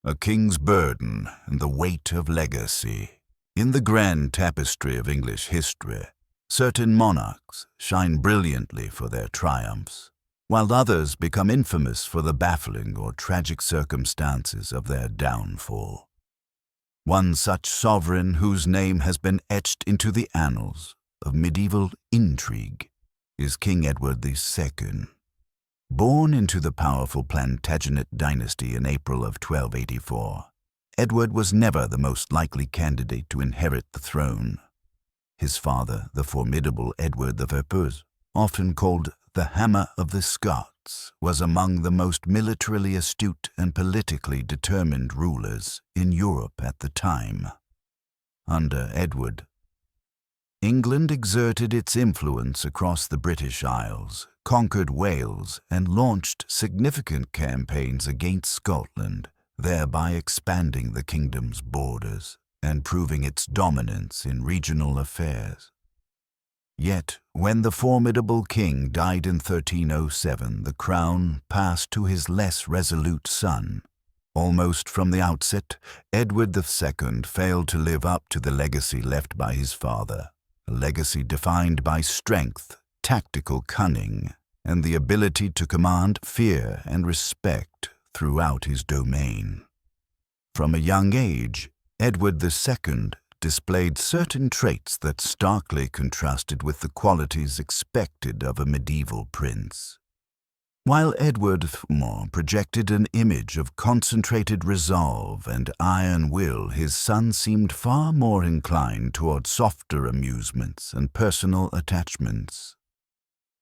A king's burden and the weight of legacy. In the grand tapestry of English history, certain monarchs shine brilliantly for their triumphs, while others become infamous for the baffling or tragic circumstances of their downfall. One such sovereign whose name has been etched into the annals of medieval intrigue is King Edward II. Born into the powerful Plantagenet dynasty in April of 1284, Edward was never the most likely candidate to inherit the throne. His father, the formidable Edward I, often called the Hammer of the Scots, was among the most militarily astute and politically determined rulers in Europe at the time. Under Edward, England exerted its influence across the British Isles, conquered Wales, and launched significant campaigns against Scotland, thereby expanding the kingdom's borders and proving its dominance in regional affairs. Yet, when the formidable king died in 1307, the crown passed to his less resolute son. Almost from the outset, Edward II failed to live up to the legacy left by his father, a legacy defined by strength, tactical cunning, and the ability to command fear and respect throughout his domain. From a young age, Edward II displayed certain traits that starkly contrasted with the qualities expected of a medieval prince. While Edward projected an image of concentrated resolve and iron will, his son seemed far more inclined toward softer amusements and personal attachments.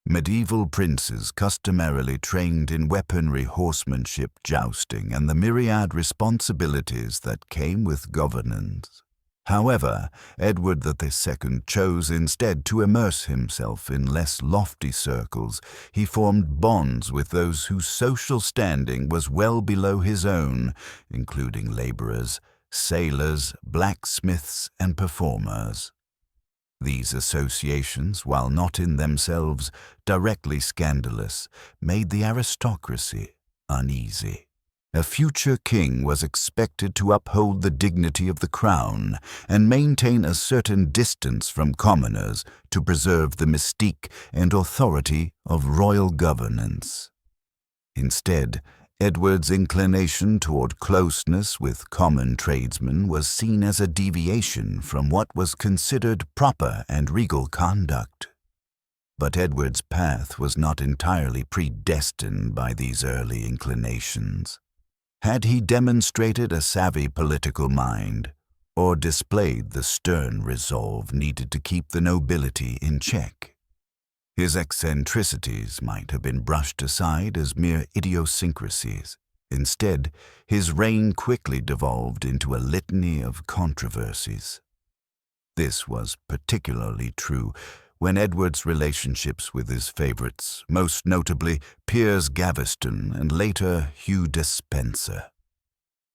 Medieval princes customarily trained in weaponry, horsemanship, jousting, and the myriad responsibilities that came with governance. However, Edward II chose instead to immerse himself in less lofty circles. He formed bonds with those whose social standing was well below his own, including laborers, sailors, blacksmiths, and performers. These associations, while not in themselves directly scandalous, made the aristocracy uneasy. A future king was expected to uphold the dignity of the crown and maintain a certain distance from commoners to preserve the mystique and authority of royal governance. Instead, Edward's inclination toward closeness with common tradesmen was seen as a deviation from what was considered proper and regal conduct. But Edward's path was not entirely predestined by these early inclinations. Had he demonstrated a savvy political mind, or displayed the stern resolve needed to keep the nobility in check, his eccentricities might have been brushed aside as mere idiosyncrasies. Instead, his reign quickly devolved into a litany of controversies. This was particularly true when Edward's relationships with his favorites, most notably Piers Gaveston and later Hugh Despenser.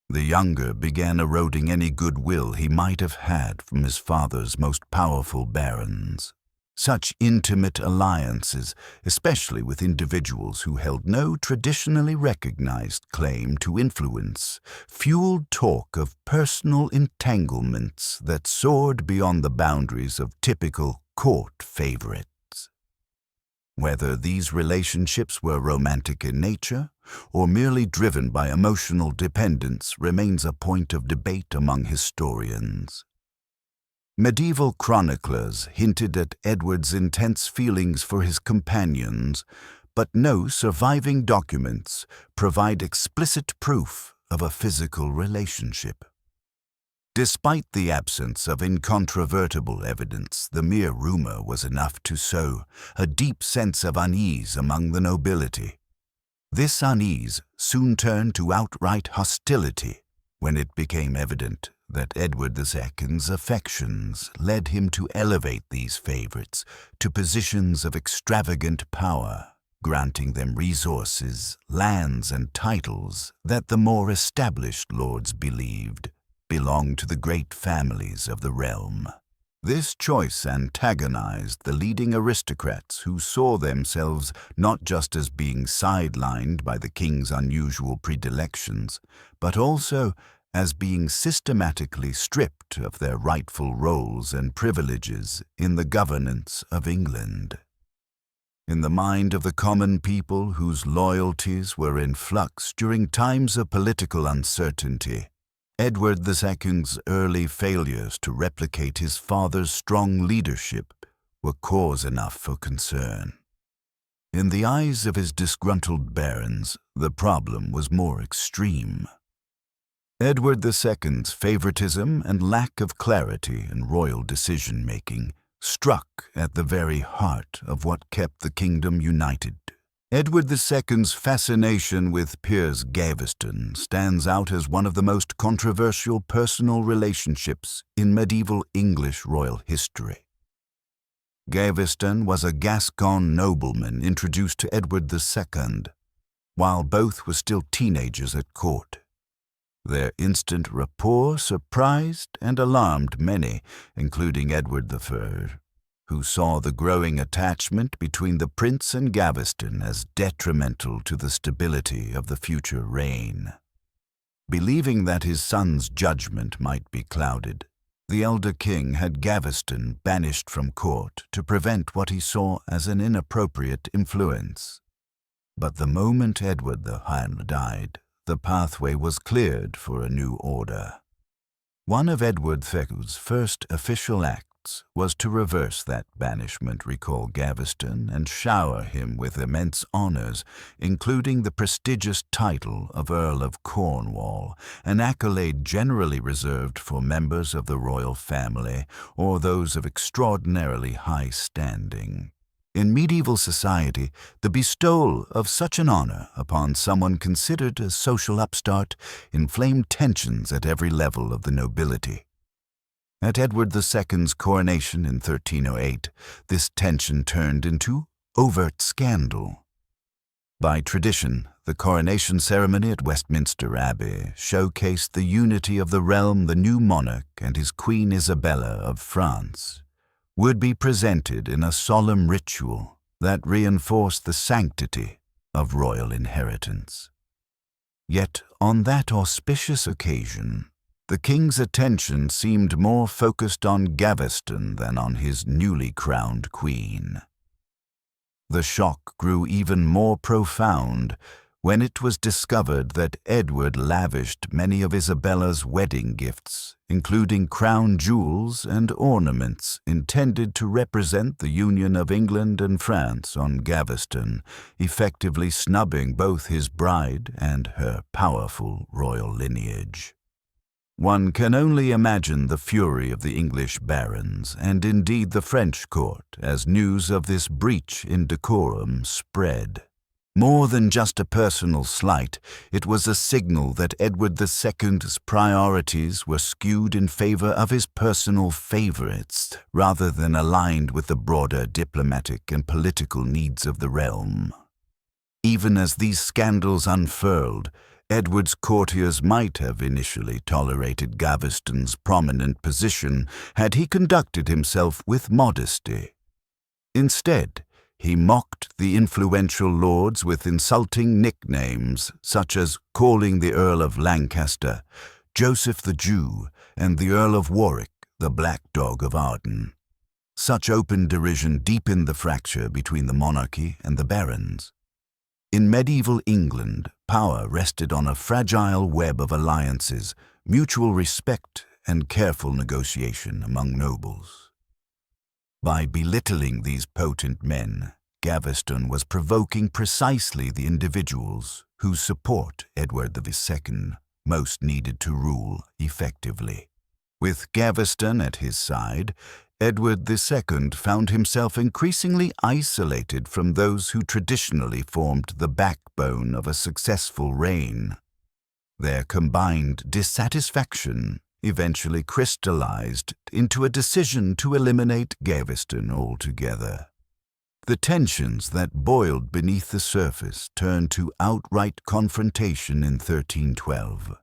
The younger began eroding any goodwill he might have had from his father's most powerful barons. Such intimate alliances, especially with individuals who held no traditionally recognized claim to influence, fueled talk of personal entanglements that soared beyond the boundaries of typical court favorites. Whether these relationships were romantic in nature or merely driven by emotional dependence remains a point of debate among historians. Medieval chroniclers hinted at Edward's intense feelings for his companions, but no surviving documents provide explicit proof of a physical relationship. Despite the absence of incontrovertible evidence, the mere rumor was enough to sow a deep sense of unease among the nobility. This unease soon turned to outright hostility when it became evident that Edward II's affections led him to elevate these favorites to positions of extravagant power, granting them resources, lands, and titles that the more established lords believed belonged to the great families of the realm. This choice antagonized the leading aristocrats who saw themselves not just as being sidelined by the king's unusual predilections, but also as being systematically stripped of their rightful roles and privileges in the governance of England. In the mind of the common people whose loyalties were in flux during times of political uncertainty, Edward II's early failures to replicate his father's strong leadership were cause enough for concern. In the eyes of his disgruntled barons, the problem was more extreme. Edward II's favoritism and lack of clarity in royal decision-making struck at the very heart of what kept the kingdom united. Edward II's fascination with Piers Gaveston stands out as one of the most controversial personal relationships in medieval English royal history. Gaveston was a Gascon nobleman introduced to Edward II, while both were still teenagers at court. Their instant rapport surprised and alarmed many, including Edward I, who saw the growing attachment between the prince and Gaveston as detrimental to the stability of the future reign. Believing that his son's judgment might be clouded, the elder king had Gaveston banished from court to prevent what he saw as an inappropriate influence. But the moment Edward I died, the pathway was cleared for a new order. One of Edward II's first official acts was to reverse that banishment, recall Gaveston, and shower him with immense honors, including the prestigious title of Earl of Cornwall, an accolade generally reserved for members of the royal family or those of extraordinarily high standing. In medieval society, the bestowal of such an honor upon someone considered a social upstart inflamed tensions at every level of the nobility. At Edward II's coronation in 1308, this tension turned into overt scandal. By tradition, the coronation ceremony at Westminster Abbey showcased the unity of the realm the new monarch and his Queen Isabella of France would be presented in a solemn ritual that reinforced the sanctity of royal inheritance. Yet on that auspicious occasion, the king's attention seemed more focused on Gaveston than on his newly crowned queen. The shock grew even more profound when it was discovered that Edward lavished many of Isabella's wedding gifts, including crown jewels and ornaments intended to represent the union of England and France, on Gaveston, effectively snubbing both his bride and her powerful royal lineage. One can only imagine the fury of the English barons, and indeed the French court, as news of this breach in decorum spread. More than just a personal slight, it was a signal that Edward II's priorities were skewed in favor of his personal favorites, rather than aligned with the broader diplomatic and political needs of the realm. Even as these scandals unfurled, Edward's courtiers might have initially tolerated Gaveston's prominent position had he conducted himself with modesty. Instead, he mocked the influential lords with insulting nicknames, such as calling the Earl of Lancaster Joseph the Jew and the Earl of Warwick the Black Dog of Arden. Such open derision deepened the fracture between the monarchy and the barons. In medieval England, power rested on a fragile web of alliances, mutual respect, and careful negotiation among nobles. By belittling these potent men, Gaveston was provoking precisely the individuals whose support Edward II most needed to rule effectively. With Gaveston at his side, Edward II found himself increasingly isolated from those who traditionally formed the backbone of a successful reign. Their combined dissatisfaction eventually crystallized into a decision to eliminate Gaveston altogether. The tensions that boiled beneath the surface turned to outright confrontation in 1312.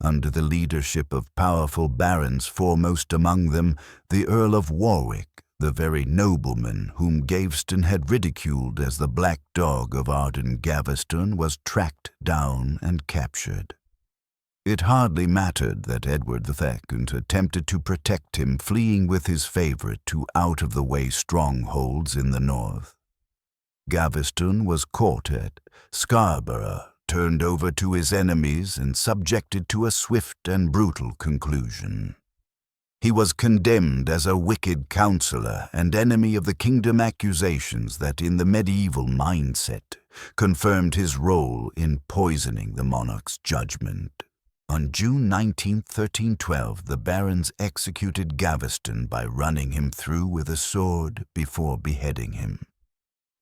under the leadership of powerful barons, foremost among them the Earl of Warwick, the very nobleman whom Gaveston had ridiculed as the black dog of Arden Gaveston, was tracked down and captured. It hardly mattered that Edward II attempted to protect him, fleeing with his favourite to out-of-the-way strongholds in the north. Gaveston was caught at Scarborough, turned over to his enemies, and subjected to a swift and brutal conclusion. He was condemned as a wicked counsellor and enemy of the kingdom, accusations that, in the medieval mindset, confirmed his role in poisoning the monarch's judgment. On June 19, 1312, the barons executed Gaveston by running him through with a sword before beheading him.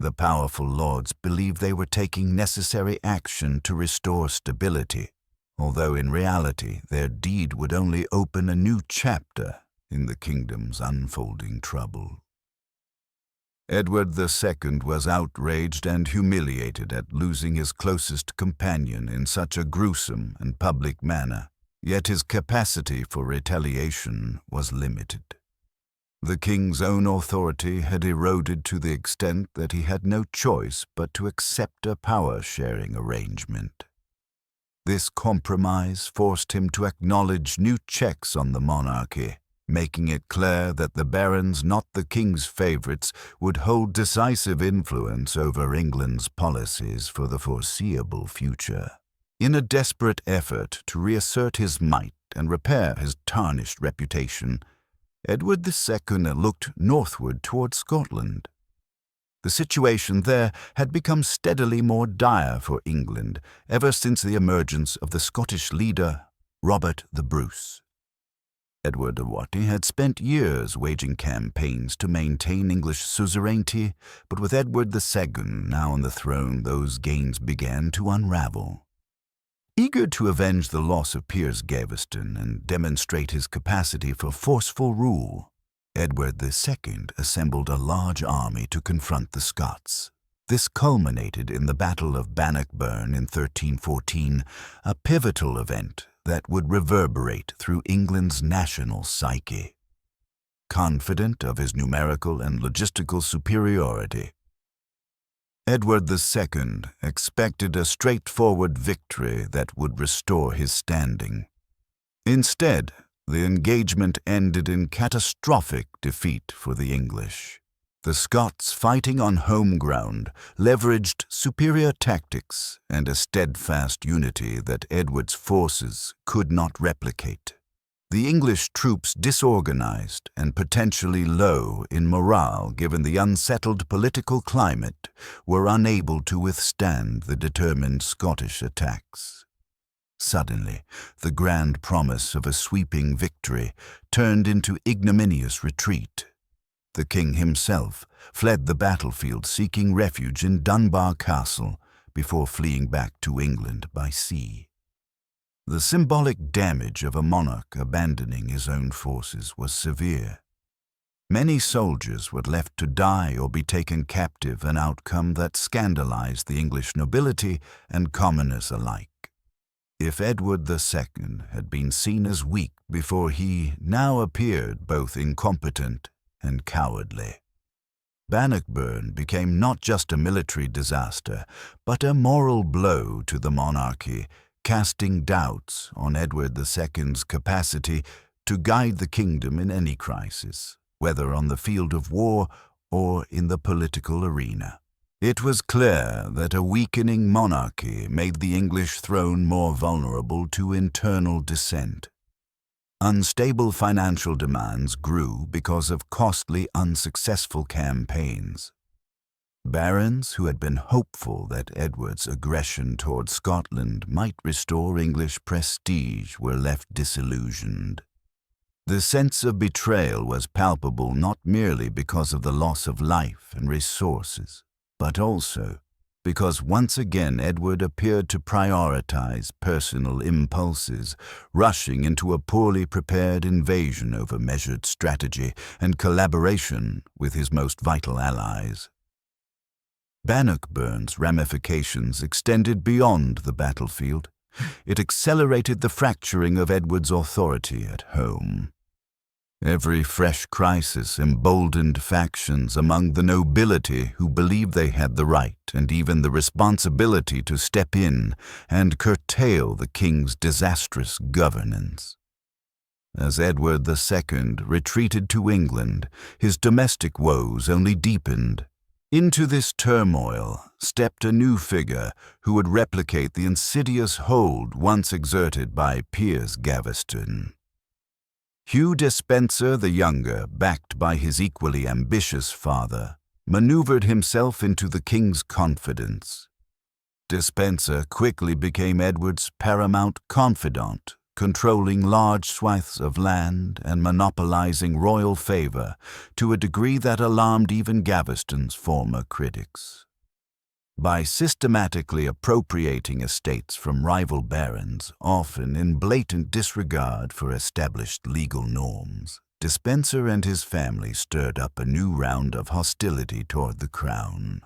The powerful lords believed they were taking necessary action to restore stability, although in reality their deed would only open a new chapter in the kingdom's unfolding trouble. Edward II was outraged and humiliated at losing his closest companion in such a gruesome and public manner, yet his capacity for retaliation was limited. The king's own authority had eroded to the extent that he had no choice but to accept a power-sharing arrangement. This compromise forced him to acknowledge new checks on the monarchy, making it clear that the barons, not the king's favourites, would hold decisive influence over England's policies for the foreseeable future. In a desperate effort to reassert his might and repair his tarnished reputation, Edward II looked northward toward Scotland. The situation there had become steadily more dire for England ever since the emergence of the Scottish leader, Robert the Bruce. Edward de Watty had spent years waging campaigns to maintain English suzerainty, but with Edward II now on the throne, those gains began to unravel. Eager to avenge the loss of Piers Gaveston and demonstrate his capacity for forceful rule, Edward II assembled a large army to confront the Scots. This culminated in the Battle of Bannockburn in 1314, a pivotal event that would reverberate through England's national psyche. Confident of his numerical and logistical superiority, Edward II expected a straightforward victory that would restore his standing. Instead, the engagement ended in catastrophic defeat for the English. The Scots, fighting on home ground, leveraged superior tactics and a steadfast unity that Edward's forces could not replicate. The English troops, disorganized and potentially low in morale given the unsettled political climate, were unable to withstand the determined Scottish attacks. Suddenly, the grand promise of a sweeping victory turned into ignominious retreat. The king himself fled the battlefield, seeking refuge in Dunbar Castle before fleeing back to England by sea. The symbolic damage of a monarch abandoning his own forces was severe. Many soldiers were left to die or be taken captive, an outcome that scandalized the English nobility and commoners alike. If Edward II had been seen as weak before, he now appeared both incompetent and cowardly. Bannockburn became not just a military disaster, but a moral blow to the monarchy, casting doubts on Edward II's capacity to guide the kingdom in any crisis, whether on the field of war or in the political arena. It was clear that a weakening monarchy made the English throne more vulnerable to internal dissent. Unstable financial demands grew because of costly, unsuccessful campaigns. Barons who had been hopeful that Edward's aggression toward Scotland might restore English prestige were left disillusioned. The sense of betrayal was palpable not merely because of the loss of life and resources, but also because once again Edward appeared to prioritize personal impulses, rushing into a poorly prepared invasion over measured strategy and collaboration with his most vital allies. Bannockburn's ramifications extended beyond the battlefield. it accelerated the fracturing of Edward's authority at home. Every fresh crisis emboldened factions among the nobility who believed they had the right and even the responsibility to step in and curtail the king's disastrous governance. As Edward II retreated to England, his domestic woes only deepened. Into this turmoil stepped a new figure who would replicate the insidious hold once exerted by Piers Gaveston. Hugh Despenser the Younger, backed by his equally ambitious father, maneuvered himself into the king's confidence. Despenser quickly became Edward's paramount confidant, controlling large swaths of land and monopolizing royal favor to a degree that alarmed even Gaveston's former critics. By systematically appropriating estates from rival barons, often in blatant disregard for established legal norms, Despenser and his family stirred up a new round of hostility toward the crown.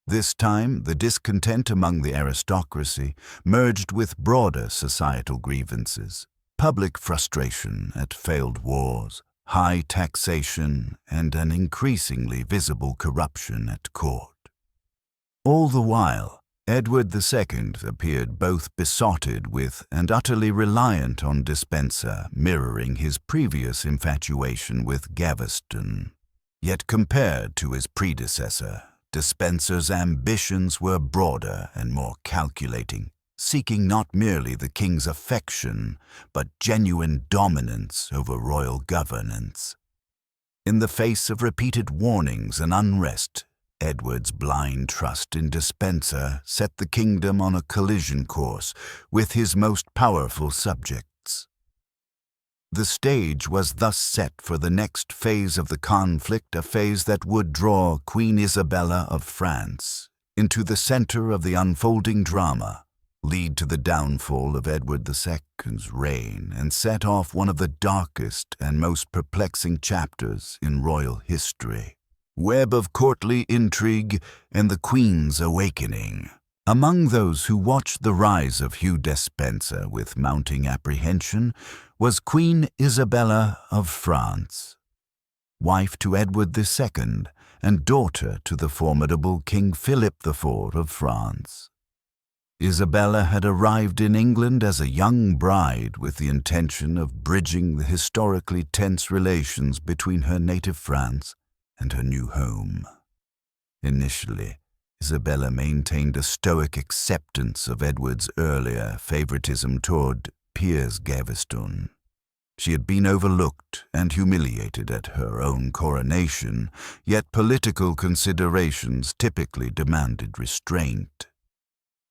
This time, the discontent among the aristocracy merged with broader societal grievances, public frustration at failed wars, high taxation, and an increasingly visible corruption at court. All the while, Edward II appeared both besotted with and utterly reliant on Despenser, mirroring his previous infatuation with Gaveston. Yet compared to his predecessor, Despenser's ambitions were broader and more calculating, seeking not merely the king's affection, but genuine dominance over royal governance. In the face of repeated warnings and unrest, Edward's blind trust in Despenser set the kingdom on a collision course with his most powerful subjects. The stage was thus set for the next phase of the conflict, a phase that would draw Queen Isabella of France into the center of the unfolding drama, lead to the downfall of Edward II's reign, and set off one of the darkest and most perplexing chapters in royal history. Web of courtly intrigue and the Queen's awakening. Among those who watched the rise of Hugh Despenser with mounting apprehension was Queen Isabella of France, wife to Edward II and daughter to the formidable King Philip IV of France. Isabella had arrived in England as a young bride with the intention of bridging the historically tense relations between her native France and her new home. Initially, Isabella maintained a stoic acceptance of Edward's earlier favoritism toward Piers Gaveston. She had been overlooked and humiliated at her own coronation, yet political considerations typically demanded restraint.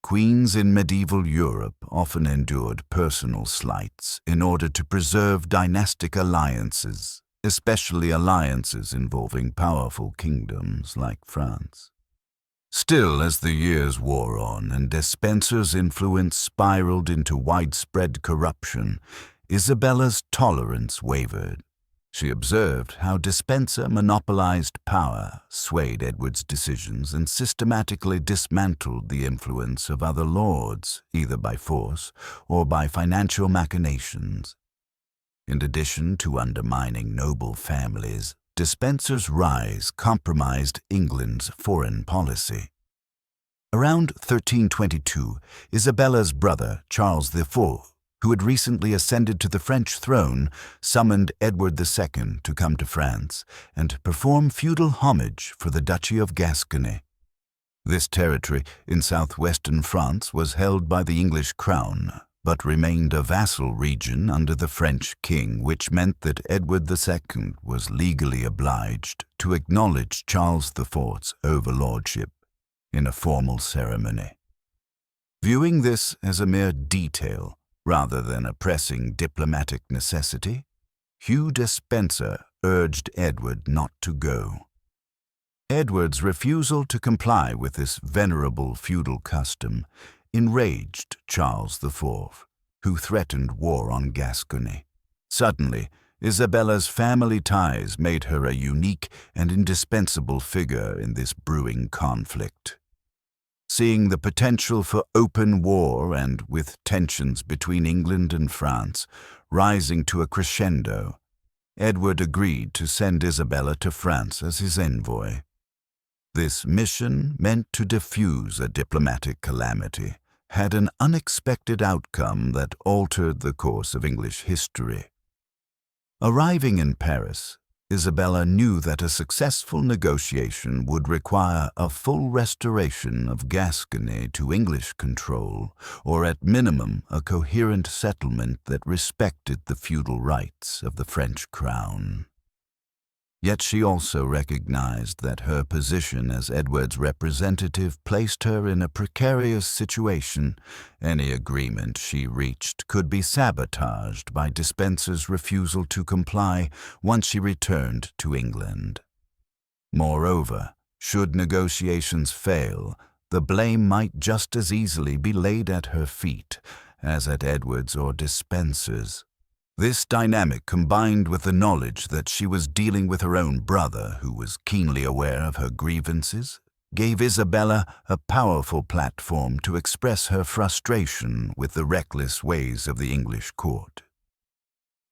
Queens in medieval Europe often endured personal slights in order to preserve dynastic alliances, especially alliances involving powerful kingdoms like France. Still, as the years wore on and Despenser's influence spiraled into widespread corruption, Isabella's tolerance wavered. She observed how Despenser monopolized power, swayed Edward's decisions, and systematically dismantled the influence of other lords, either by force or by financial machinations. In addition to undermining noble families, Despenser's rise compromised England's foreign policy. Around 1322, Isabella's brother, Charles IV, who had recently ascended to the French throne, summoned Edward II to come to France and perform feudal homage for the Duchy of Gascony. This territory in southwestern France was held by the English crown, but remained a vassal region under the French king, which meant that Edward II was legally obliged to acknowledge Charles IV's overlordship in a formal ceremony. Viewing this as a mere detail rather than a pressing diplomatic necessity, Hugh Despenser urged Edward not to go. Edward's refusal to comply with this venerable feudal custom enraged Charles IV, who threatened war on Gascony. Suddenly, Isabella's family ties made her a unique and indispensable figure in this brewing conflict. Seeing the potential for open war and with tensions between England and France rising to a crescendo, Edward agreed to send Isabella to France as his envoy. This mission, meant to diffuse a diplomatic calamity, had an unexpected outcome that altered the course of English history. Arriving in Paris, Isabella knew that a successful negotiation would require a full restoration of Gascony to English control, or at minimum a coherent settlement that respected the feudal rights of the French crown. Yet she also recognized that her position as Edward's representative placed her in a precarious situation. Any agreement she reached could be sabotaged by Despenser's refusal to comply once she returned to England. Moreover, should negotiations fail, the blame might just as easily be laid at her feet as at Edward's or Despenser's. This dynamic, combined with the knowledge that she was dealing with her own brother, who was keenly aware of her grievances, gave Isabella a powerful platform to express her frustration with the reckless ways of the English court.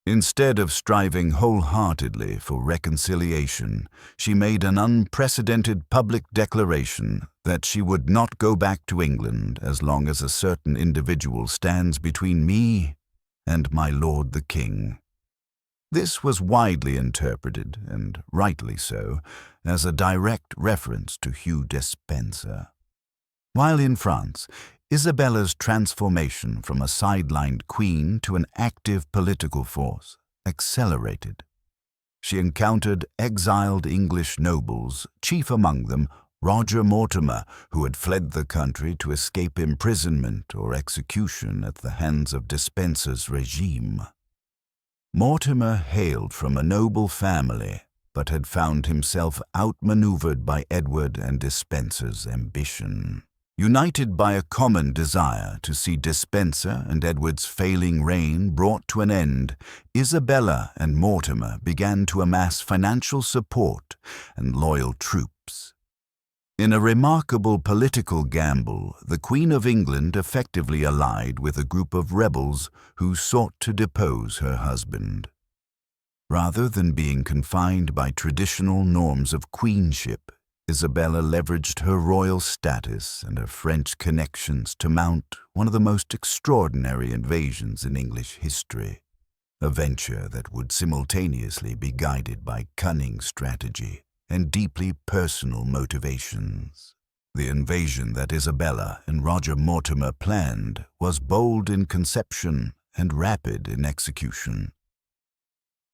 Instead of striving wholeheartedly for reconciliation, she made an unprecedented public declaration that she would not go back to England as long as a certain individual stands between me and my lord the king. This was widely interpreted, and rightly so, as a direct reference to Hugh Despenser. While in France, Isabella's transformation from a sidelined queen to an active political force accelerated. She encountered exiled English nobles, chief among them Roger Mortimer, who had fled the country to escape imprisonment or execution at the hands of Despenser's regime. Mortimer hailed from a noble family, but had found himself outmaneuvered by Edward and Despenser's ambition. United by a common desire to see Despenser and Edward's failing reign brought to an end, Isabella and Mortimer began to amass financial support and loyal troops. In a remarkable political gamble, the Queen of England effectively allied with a group of rebels who sought to depose her husband. Rather than being confined by traditional norms of queenship, Isabella leveraged her royal status and her French connections to mount one of the most extraordinary invasions in English history, a venture that would simultaneously be guided by cunning strategy and deeply personal motivations. The invasion that Isabella and Roger Mortimer planned was bold in conception and rapid in execution.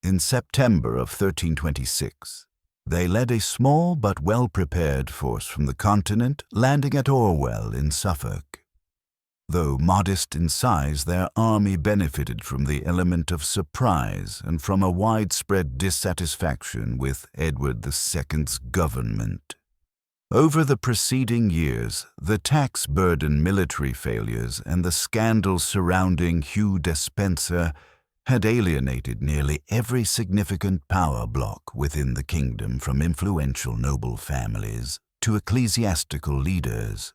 In September of 1326, they led a small but well-prepared force from the continent, landing at Orwell in Suffolk. Though modest in size, their army benefited from the element of surprise and from a widespread dissatisfaction with Edward II's government. Over the preceding years, the tax-burdened military failures and the scandals surrounding Hugh Despenser had alienated nearly every significant power block within the kingdom, from influential noble families to ecclesiastical leaders.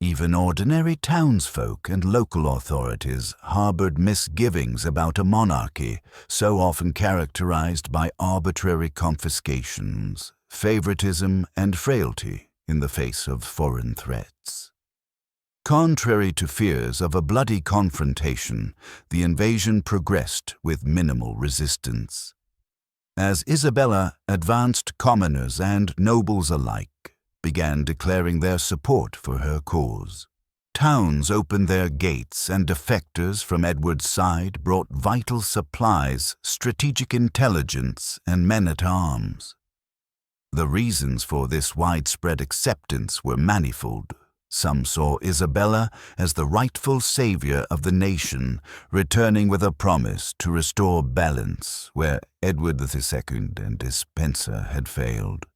Even ordinary townsfolk and local authorities harbored misgivings about a monarchy so often characterized by arbitrary confiscations, favoritism, and frailty in the face of foreign threats. Contrary to fears of a bloody confrontation, the invasion progressed with minimal resistance. As Isabella advanced, commoners and nobles alike began declaring their support for her cause. Towns opened their gates, and defectors from Edward's side brought vital supplies, strategic intelligence, and men-at-arms. The reasons for this widespread acceptance were manifold. Some saw Isabella as the rightful savior of the nation, returning with a promise to restore balance where Edward II and Despenser had failed.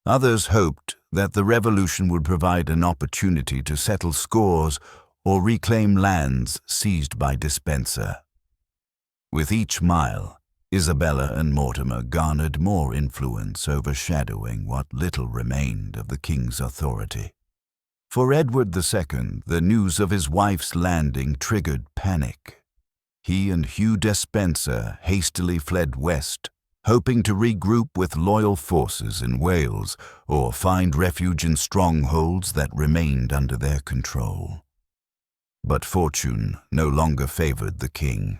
Others hoped that the revolution would provide an opportunity to settle scores or reclaim lands seized by Despenser. With each mile, Isabella and Mortimer garnered more influence, overshadowing what little remained of the king's authority. For Edward II, the news of his wife's landing triggered panic. He and Hugh Despenser hastily fled west, hoping to regroup with loyal forces in Wales or find refuge in strongholds that remained under their control. But fortune no longer favored the king.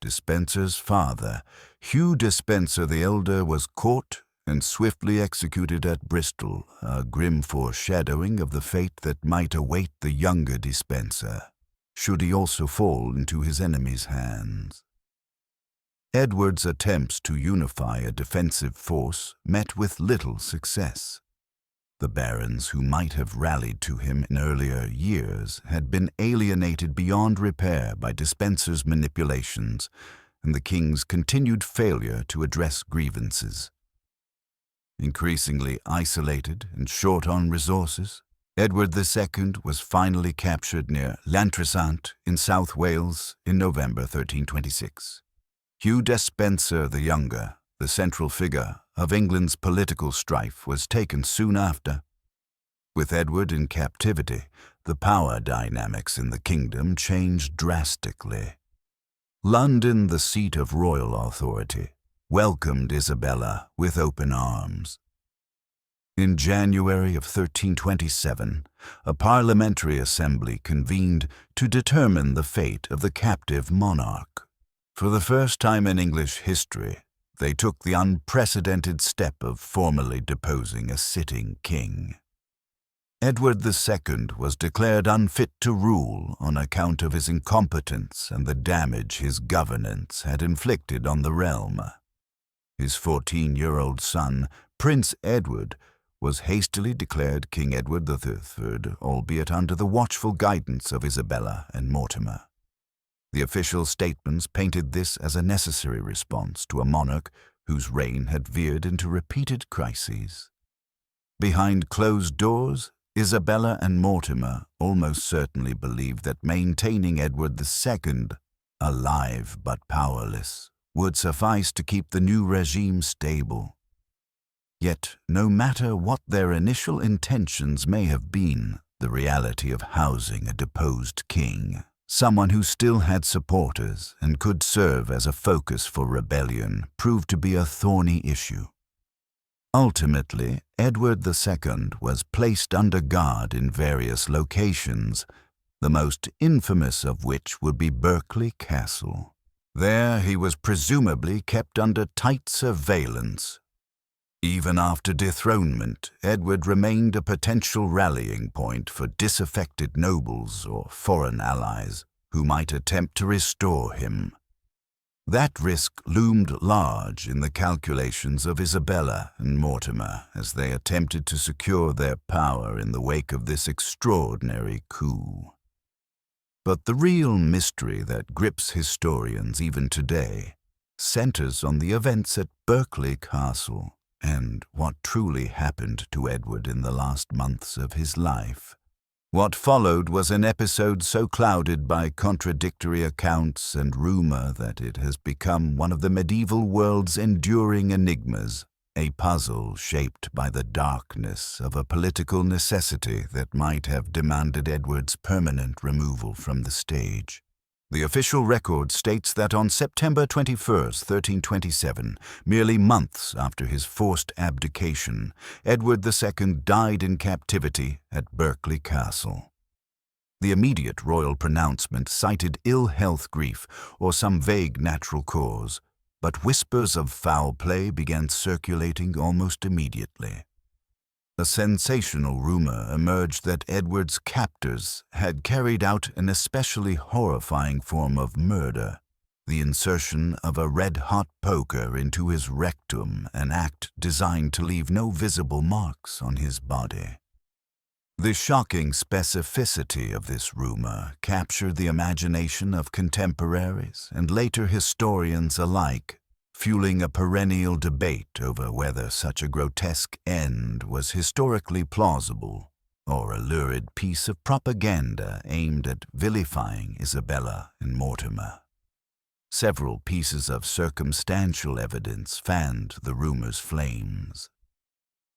Despenser's father, Hugh Despenser the Elder, was caught and swiftly executed at Bristol, a grim foreshadowing of the fate that might await the younger Despenser, should he also fall into his enemy's hands. Edward's attempts to unify a defensive force met with little success. The barons who might have rallied to him in earlier years had been alienated beyond repair by Despenser's manipulations and the king's continued failure to address grievances. Increasingly isolated and short on resources, Edward II was finally captured near Llantrisant in South Wales in November 1326. Hugh Despenser the Younger, the central figure of England's political strife, was taken soon after. With Edward in captivity, the power dynamics in the kingdom changed drastically. London, the seat of royal authority, welcomed Isabella with open arms. In January of 1327, a parliamentary assembly convened to determine the fate of the captive monarch. For the first time in English history, they took the unprecedented step of formally deposing a sitting king. Edward II was declared unfit to rule on account of his incompetence and the damage his governance had inflicted on the realm. His 14-year-old son, Prince Edward, was hastily declared King Edward III, albeit under the watchful guidance of Isabella and Mortimer. The official statements painted this as a necessary response to a monarch whose reign had veered into repeated crises. Behind closed doors, Isabella and Mortimer almost certainly believed that maintaining Edward II, alive but powerless, would suffice to keep the new regime stable. Yet, no matter what their initial intentions may have been, the reality of housing a deposed king, someone who still had supporters and could serve as a focus for rebellion, proved to be a thorny issue. Ultimately, Edward II was placed under guard in various locations, the most infamous of which would be Berkeley Castle. There he was presumably kept under tight surveillance. Even after dethronement, Edward remained a potential rallying point for disaffected nobles or foreign allies who might attempt to restore him. That risk loomed large in the calculations of Isabella and Mortimer as they attempted to secure their power in the wake of this extraordinary coup. But the real mystery that grips historians even today centers on the events at Berkeley Castle and what truly happened to Edward in the last months of his life. What followed was an episode so clouded by contradictory accounts and rumor that it has become one of the medieval world's enduring enigmas, a puzzle shaped by the darkness of a political necessity that might have demanded Edward's permanent removal from the stage. The official record states that on September 21, 1327, merely months after his forced abdication, Edward II died in captivity at Berkeley Castle. The immediate royal pronouncement cited ill health, grief, or some vague natural cause, but whispers of foul play began circulating almost immediately. A sensational rumor emerged that Edward's captors had carried out an especially horrifying form of murder, the insertion of a red-hot poker into his rectum, an act designed to leave no visible marks on his body. The shocking specificity of this rumor captured the imagination of contemporaries and later historians alike, fueling a perennial debate over whether such a grotesque end was historically plausible or a lurid piece of propaganda aimed at vilifying Isabella and Mortimer. Several pieces of circumstantial evidence fanned the rumor's flames.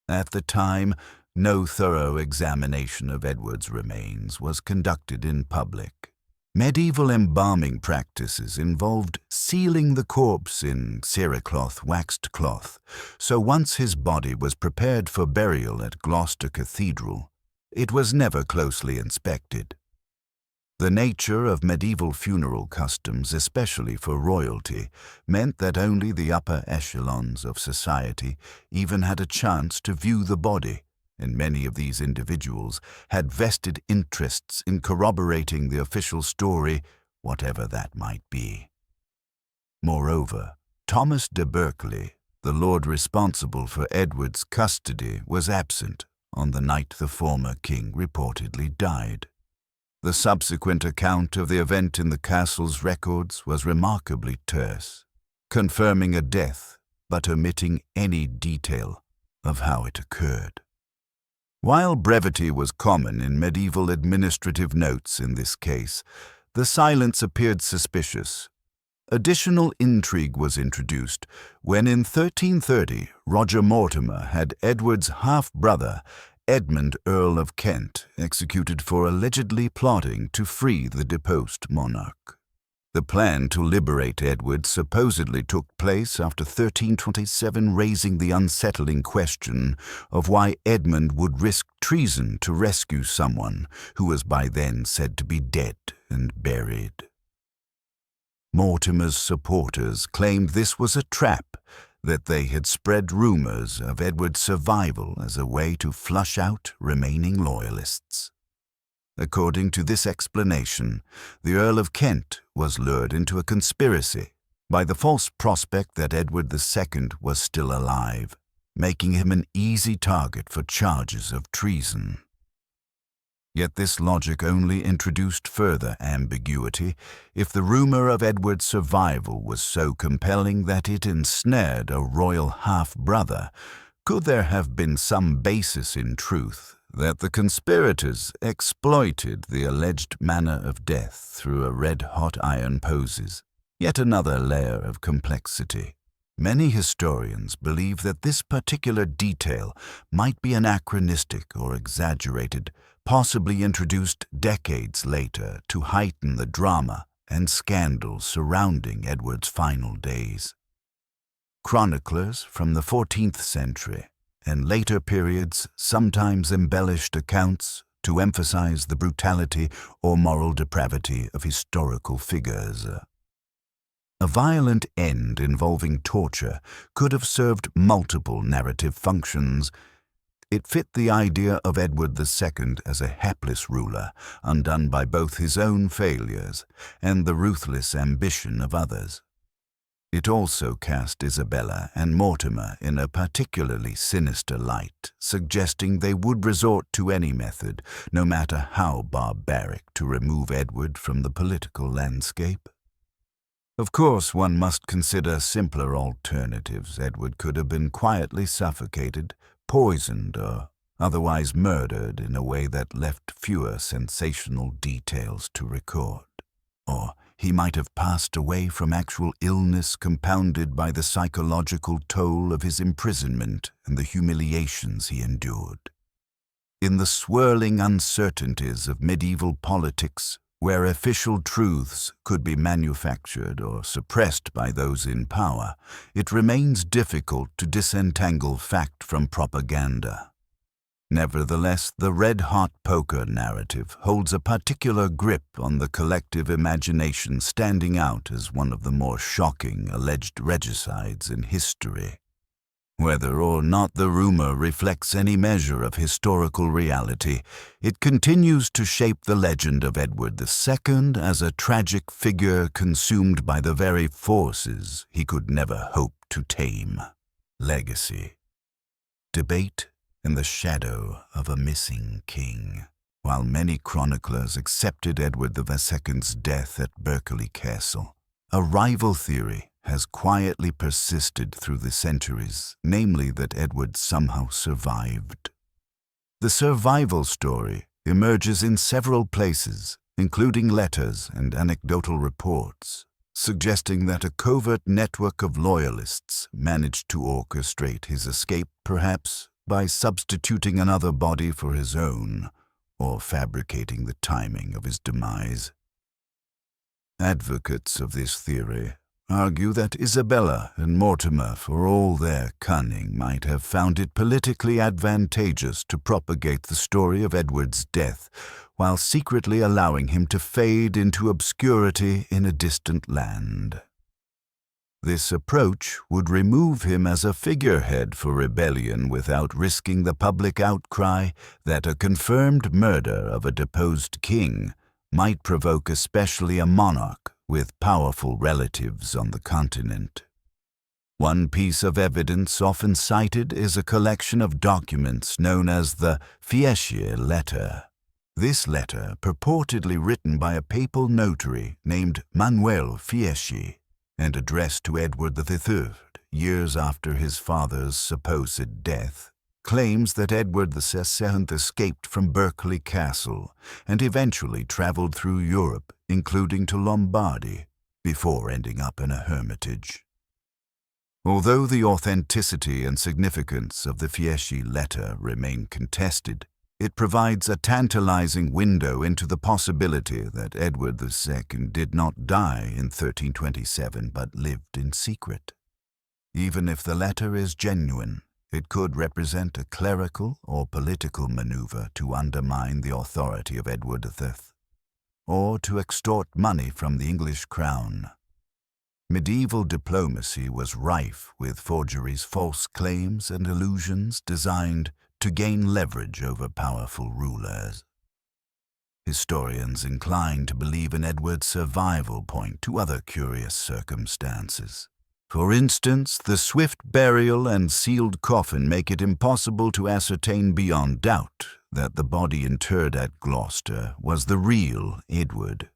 At the time, No thorough examination of Edward's remains was conducted in public. Medieval embalming practices involved sealing the corpse in cerecloth, waxed cloth, so once his body was prepared for burial at Gloucester Cathedral, it was never closely inspected. The nature of medieval funeral customs, especially for royalty, meant that only the upper echelons of society even had a chance to view the body, and many of these individuals had vested interests in corroborating the official story, whatever that might be. Moreover, Thomas de Berkeley, the lord responsible for Edward's custody, was absent on the night the former king reportedly died. The subsequent account of the event in the castle's records was remarkably terse, confirming a death but omitting any detail of how it occurred. While brevity was common in medieval administrative notes in this case, the silence appeared suspicious. Additional intrigue was introduced when in 1330 Roger Mortimer had Edward's half-brother, Edmund, Earl of Kent, executed for allegedly plotting to free the deposed monarch. The plan to liberate Edward supposedly took place after 1327, raising the unsettling question of why Edmund would risk treason to rescue someone who was by then said to be dead and buried. Mortimer's supporters claimed this was a trap, that they had spread rumors of Edward's survival as a way to flush out remaining loyalists. According to this explanation, the Earl of Kent was lured into a conspiracy by the false prospect that Edward II was still alive, making him an easy target for charges of treason. Yet this logic only introduced further ambiguity if the rumor of Edward's survival was so compelling that it ensnared a royal half-brother. Could there have been some basis in truth that the conspirators exploited the alleged manner of death through a red-hot iron poses? Yet another layer of complexity. Many historians believe that this particular detail might be anachronistic or exaggerated, possibly introduced decades later to heighten the drama and scandal surrounding Edward's final days. Chroniclers from the 14th century and later periods sometimes embellished accounts to emphasize the brutality or moral depravity of historical figures. A violent end involving torture could have served multiple narrative functions. It fit the idea of Edward II as a hapless ruler, undone by both his own failures and the ruthless ambition of others. It also cast Isabella and Mortimer in a particularly sinister light, suggesting they would resort to any method, no matter how barbaric, to remove Edward from the political landscape. Of course, one must consider simpler alternatives. Edward could have been quietly suffocated, poisoned, or otherwise murdered in a way that left fewer sensational details to record. Or he might have passed away from actual illness compounded by the psychological toll of his imprisonment and the humiliations he endured. In the swirling uncertainties of medieval politics, where official truths could be manufactured or suppressed by those in power, it remains difficult to disentangle fact from propaganda. Nevertheless, the red-hot poker narrative holds a particular grip on the collective imagination, standing out as one of the more shocking alleged regicides in history. Whether or not the rumor reflects any measure of historical reality, it continues to shape the legend of Edward II as a tragic figure consumed by the very forces he could never hope to tame. Legacy. Debate in the shadow of a missing king. While many chroniclers accepted Edward II's death at Berkeley Castle, a rival theory has quietly persisted through the centuries, namely that Edward somehow survived. The survival story emerges in several places, including letters and anecdotal reports, suggesting that a covert network of loyalists managed to orchestrate his escape, perhaps by substituting another body for his own, or fabricating the timing of his demise. Advocates of this theory argue that Isabella and Mortimer, for all their cunning, might have found it politically advantageous to propagate the story of Edward's death, while secretly allowing him to fade into obscurity in a distant land. This approach would remove him as a figurehead for rebellion without risking the public outcry that a confirmed murder of a deposed king might provoke especially a monarch with powerful relatives on the continent. One piece of evidence often cited is a collection of documents known as the Fieschi letter. This letter, purportedly written by a papal notary named Manuel Fieschi and addressed to Edward III years after his father's supposed death, claims that Edward II escaped from Berkeley Castle and eventually traveled through Europe, including to Lombardy, before ending up in a hermitage. Although the authenticity and significance of the Fieschi letter remain contested, it provides a tantalizing window into the possibility that Edward II did not die in 1327 but lived in secret. Even if the letter is genuine, it could represent a clerical or political maneuver to undermine the authority of Edward III, or to extort money from the English crown. Medieval diplomacy was rife with forgeries, false claims, and illusions designed to gain leverage over powerful rulers. Historians incline to believe in Edward's survival point to other curious circumstances. For instance, the swift burial and sealed coffin make it impossible to ascertain beyond doubt that the body interred at Gloucester was the real Edward.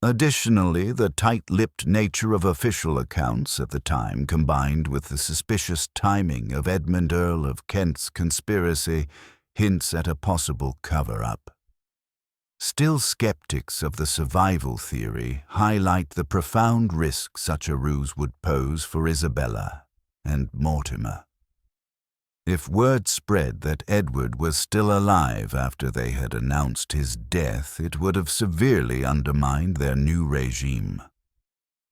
Additionally, the tight-lipped nature of official accounts at the time, combined with the suspicious timing of Edmund Earl of Kent's conspiracy, hints at a possible cover-up. Still skeptics of the survival theory highlight the profound risk such a ruse would pose for Isabella and Mortimer. If word spread that Edward was still alive after they had announced his death, it would have severely undermined their new regime.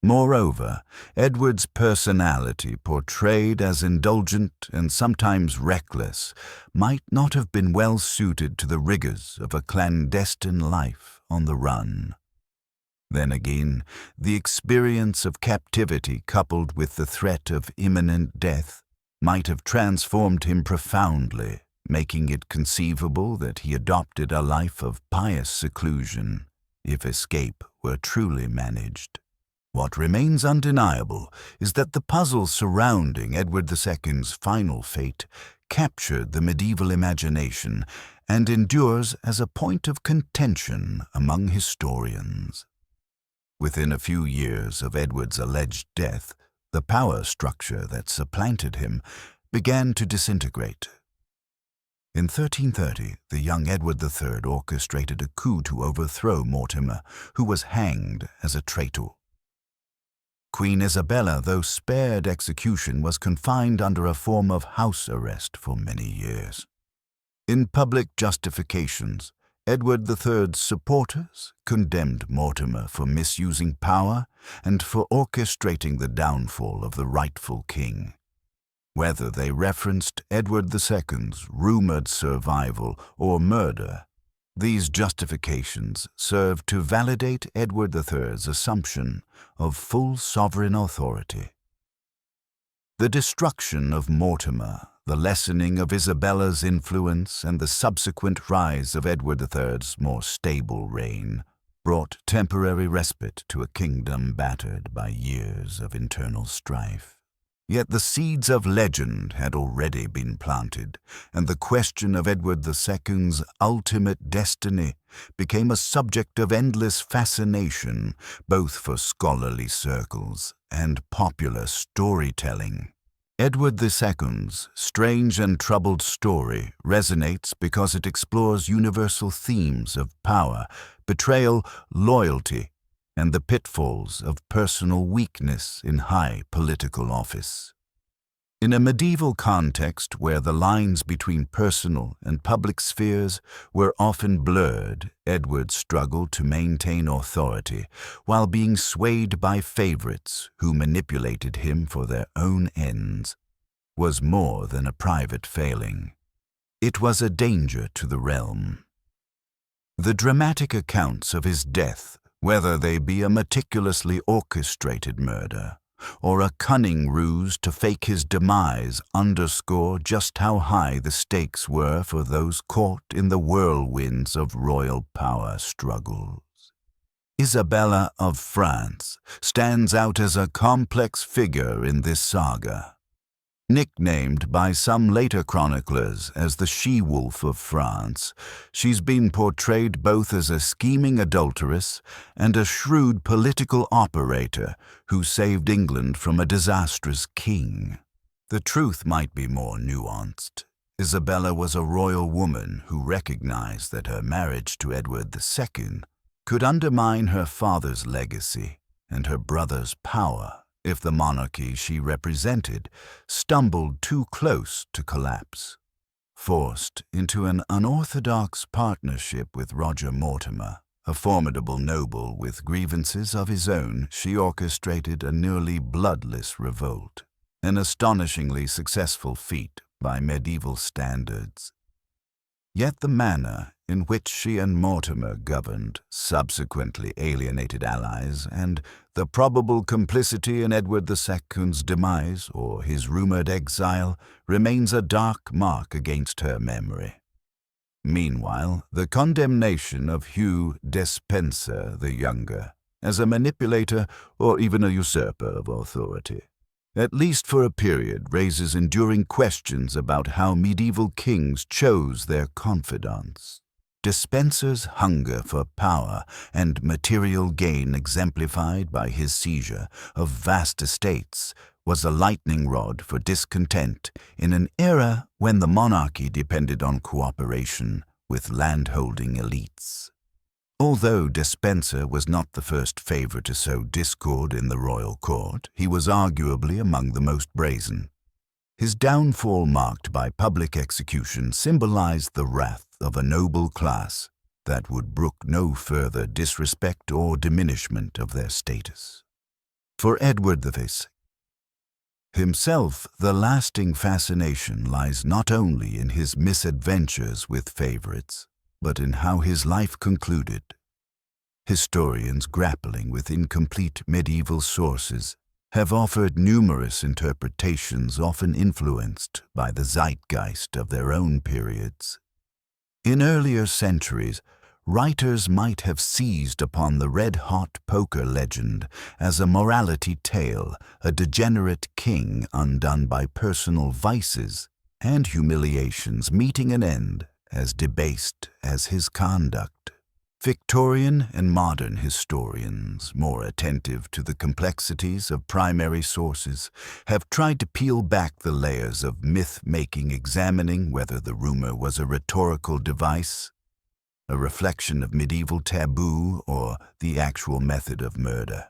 Moreover, Edward's personality, portrayed as indulgent and sometimes reckless, might not have been well suited to the rigors of a clandestine life on the run. Then again, the experience of captivity coupled with the threat of imminent death might have transformed him profoundly, making it conceivable that he adopted a life of pious seclusion, if escape were truly managed. What remains undeniable is that the puzzle surrounding Edward II's final fate captured the medieval imagination and endures as a point of contention among historians. Within a few years of Edward's alleged death, the power structure that supplanted him began to disintegrate. In 1330, the young Edward III orchestrated a coup to overthrow Mortimer, who was hanged as a traitor. Queen Isabella, though spared execution, was confined under a form of house arrest for many years. In public justifications, Edward III's supporters condemned Mortimer for misusing power and for orchestrating the downfall of the rightful king. Whether they referenced Edward II's rumored survival or murder, these justifications served to validate Edward III's assumption of full sovereign authority. The destruction of Mortimer, the lessening of Isabella's influence, and the subsequent rise of Edward III's more stable reign brought temporary respite to a kingdom battered by years of internal strife. Yet the seeds of legend had already been planted, and the question of Edward II's ultimate destiny became a subject of endless fascination, both for scholarly circles and popular storytelling. Edward II's strange and troubled story resonates because it explores universal themes of power, betrayal, loyalty, and the pitfalls of personal weakness in high political office. In a medieval context where the lines between personal and public spheres were often blurred, Edward struggled to maintain authority while being swayed by favorites who manipulated him for their own ends. Was more than a private failing. It was a danger to the realm. The dramatic accounts of his death, whether they be a meticulously orchestrated murder or a cunning ruse to fake his demise, underscore just how high the stakes were for those caught in the whirlwinds of royal power struggles. Isabella of France stands out as a complex figure in this saga. Nicknamed by some later chroniclers as the she-wolf of France, she's been portrayed both as a scheming adulteress and a shrewd political operator who saved England from a disastrous king. The truth might be more nuanced. Isabella was a royal woman who recognized that her marriage to Edward II could undermine her father's legacy and her brother's power if the monarchy she represented stumbled too close to collapse. Forced into an unorthodox partnership with Roger Mortimer, a formidable noble with grievances of his own, she orchestrated a nearly bloodless revolt, an astonishingly successful feat by medieval standards. Yet the manner in which she and Mortimer governed subsequently alienated allies, and the probable complicity in Edward II's demise or his rumored exile remains a dark mark against her memory. Meanwhile, the condemnation of Hugh Despenser the Younger as a manipulator or even a usurper of authority, at least for a period, raises enduring questions about how medieval kings chose their confidants. Despenser's hunger for power and material gain, exemplified by his seizure of vast estates, was a lightning rod for discontent in an era when the monarchy depended on cooperation with landholding elites. Although Despenser was not the first favorite to sow discord in the royal court, he was arguably among the most brazen. His downfall, marked by public execution, symbolized the wrath of a noble class that would brook no further disrespect or diminishment of their status. For Edward VI himself, the lasting fascination lies not only in his misadventures with favorites, but in how his life concluded. Historians grappling with incomplete medieval sources have offered numerous interpretations, often influenced by the zeitgeist of their own periods. In earlier centuries, writers might have seized upon the red-hot poker legend as a morality tale, a degenerate king undone by personal vices and humiliations meeting an end as debased as his conduct. Victorian and modern historians, more attentive to the complexities of primary sources, have tried to peel back the layers of myth-making, examining whether the rumor was a rhetorical device, a reflection of medieval taboo, or the actual method of murder.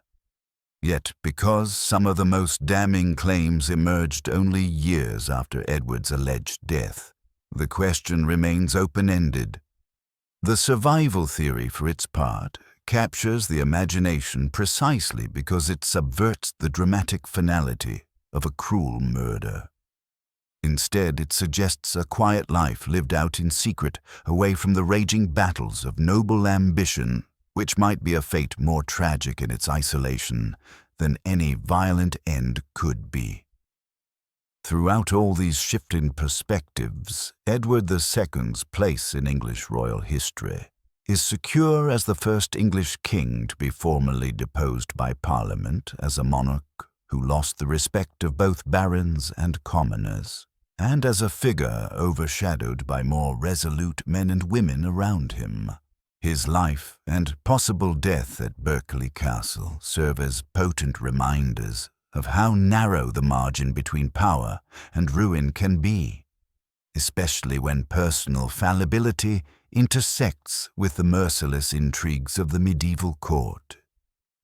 Yet, because some of the most damning claims emerged only years after Edward's alleged death, the question remains open-ended. The survival theory, for its part, captures the imagination precisely because it subverts the dramatic finality of a cruel murder. Instead, it suggests a quiet life lived out in secret, away from the raging battles of noble ambition, which might be a fate more tragic in its isolation than any violent end could be. Throughout all these shifting perspectives, Edward II's place in English royal history is secure as the first English king to be formally deposed by Parliament as a monarch who lost the respect of both barons and commoners, and as a figure overshadowed by more resolute men and women around him. His life and possible death at Berkeley Castle serve as potent reminders of how narrow the margin between power and ruin can be, especially when personal fallibility intersects with the merciless intrigues of the medieval court.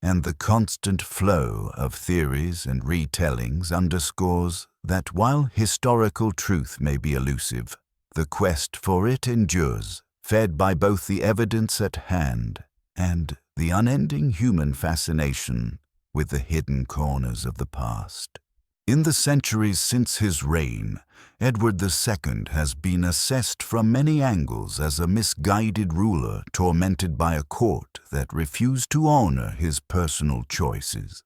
And the constant flow of theories and retellings underscores that while historical truth may be elusive, the quest for it endures, fed by both the evidence at hand and the unending human fascination with the hidden corners of the past. In the centuries since his reign, Edward II has been assessed from many angles as a misguided ruler tormented by a court that refused to honor his personal choices,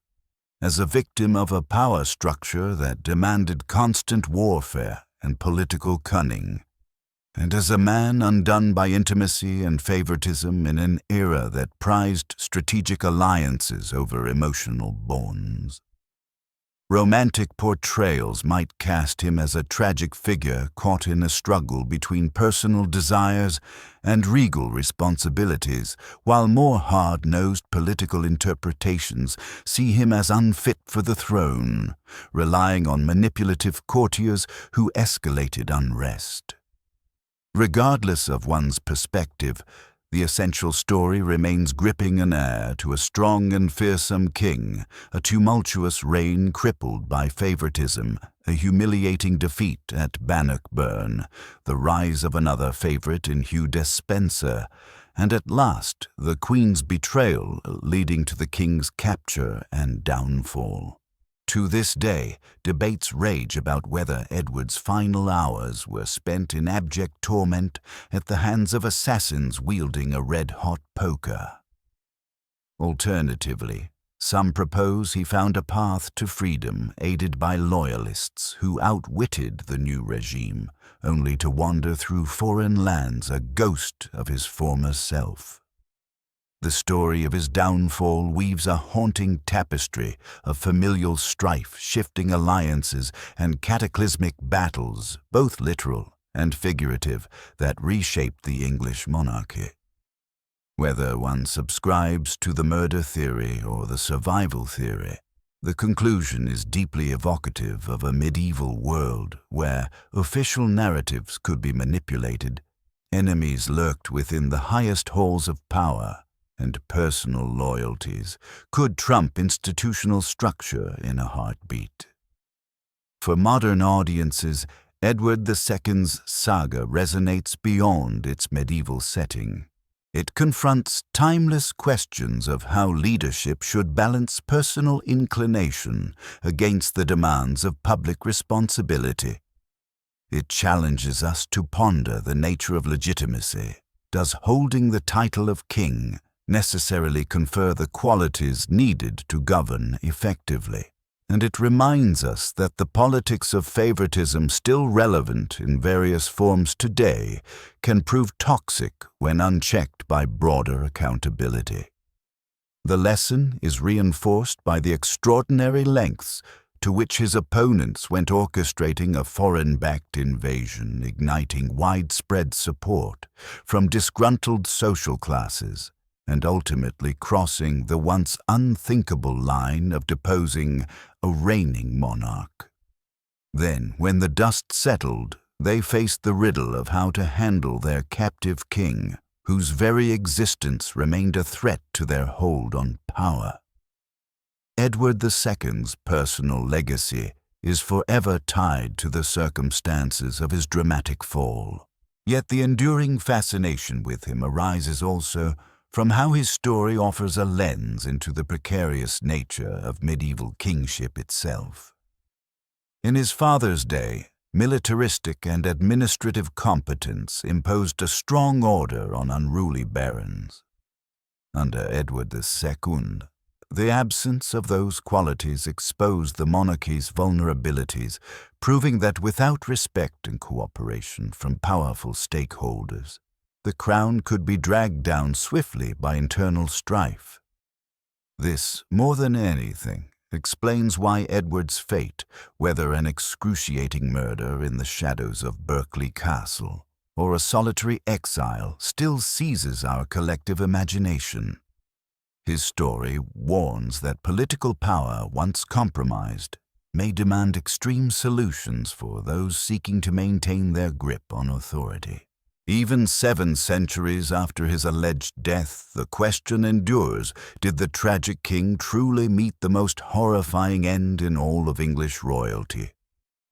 as a victim of a power structure that demanded constant warfare and political cunning, and as a man undone by intimacy and favoritism in an era that prized strategic alliances over emotional bonds. Romantic portrayals might cast him as a tragic figure caught in a struggle between personal desires and regal responsibilities, while more hard-nosed political interpretations see him as unfit for the throne, relying on manipulative courtiers who escalated unrest. Regardless of one's perspective, the essential story remains gripping an heir to a strong and fearsome king, a tumultuous reign crippled by favoritism, a humiliating defeat at Bannockburn, the rise of another favorite in Hugh Despenser, and at last the Queen's betrayal leading to the king's capture and downfall. To this day, debates rage about whether Edward's final hours were spent in abject torment at the hands of assassins wielding a red-hot poker. Alternatively, some propose he found a path to freedom aided by loyalists who outwitted the new regime, only to wander through foreign lands a ghost of his former self. The story of his downfall weaves a haunting tapestry of familial strife, shifting alliances, and cataclysmic battles, both literal and figurative, that reshaped the English monarchy. Whether one subscribes to the murder theory or the survival theory, the conclusion is deeply evocative of a medieval world where official narratives could be manipulated, enemies lurked within the highest halls of power, and personal loyalties could trump institutional structure in a heartbeat. For modern audiences, Edward II's saga resonates beyond its medieval setting. It confronts timeless questions of how leadership should balance personal inclination against the demands of public responsibility. It challenges us to ponder the nature of legitimacy. Does holding the title of king necessarily confer the qualities needed to govern effectively? And it reminds us that the politics of favoritism, still relevant in various forms today, can prove toxic when unchecked by broader accountability. The lesson is reinforced by the extraordinary lengths to which his opponents went, orchestrating a foreign-backed invasion, igniting widespread support from disgruntled social classes, and ultimately crossing the once unthinkable line of deposing a reigning monarch. Then, when the dust settled, they faced the riddle of how to handle their captive king, whose very existence remained a threat to their hold on power. Edward II's personal legacy is forever tied to the circumstances of his dramatic fall. Yet the enduring fascination with him arises also from how his story offers a lens into the precarious nature of medieval kingship itself. In his father's day, militaristic and administrative competence imposed a strong order on unruly barons. Under Edward II, the absence of those qualities exposed the monarchy's vulnerabilities, proving that without respect and cooperation from powerful stakeholders, the crown could be dragged down swiftly by internal strife. This, more than anything, explains why Edward's fate, whether an excruciating murder in the shadows of Berkeley Castle or a solitary exile, still seizes our collective imagination. His story warns that political power, once compromised, may demand extreme solutions for those seeking to maintain their grip on authority. Even 7 centuries after his alleged death, the question endures, did the tragic king truly meet the most horrifying end in all of English royalty?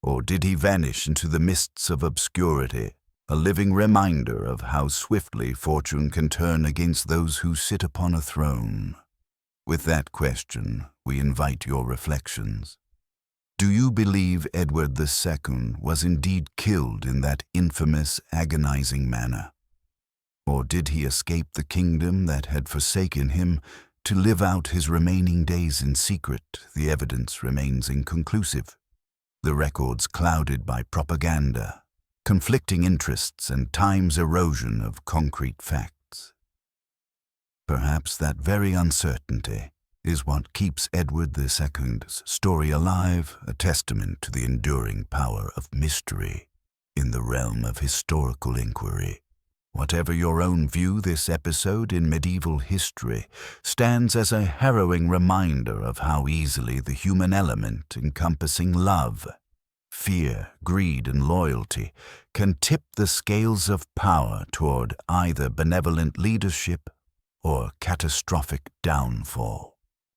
Or did he vanish into the mists of obscurity, a living reminder of how swiftly fortune can turn against those who sit upon a throne? With that question, we invite your reflections. Do you believe Edward II was indeed killed in that infamous, agonizing manner? Or did he escape the kingdom that had forsaken him to live out his remaining days in secret? The evidence remains inconclusive. The records clouded by propaganda, conflicting interests, and time's erosion of concrete facts. Perhaps that very uncertainty is what keeps Edward II's story alive, a testament to the enduring power of mystery in the realm of historical inquiry. Whatever your own view, this episode in medieval history stands as a harrowing reminder of how easily the human element encompassing love, fear, greed, and loyalty can tip the scales of power toward either benevolent leadership or catastrophic downfall.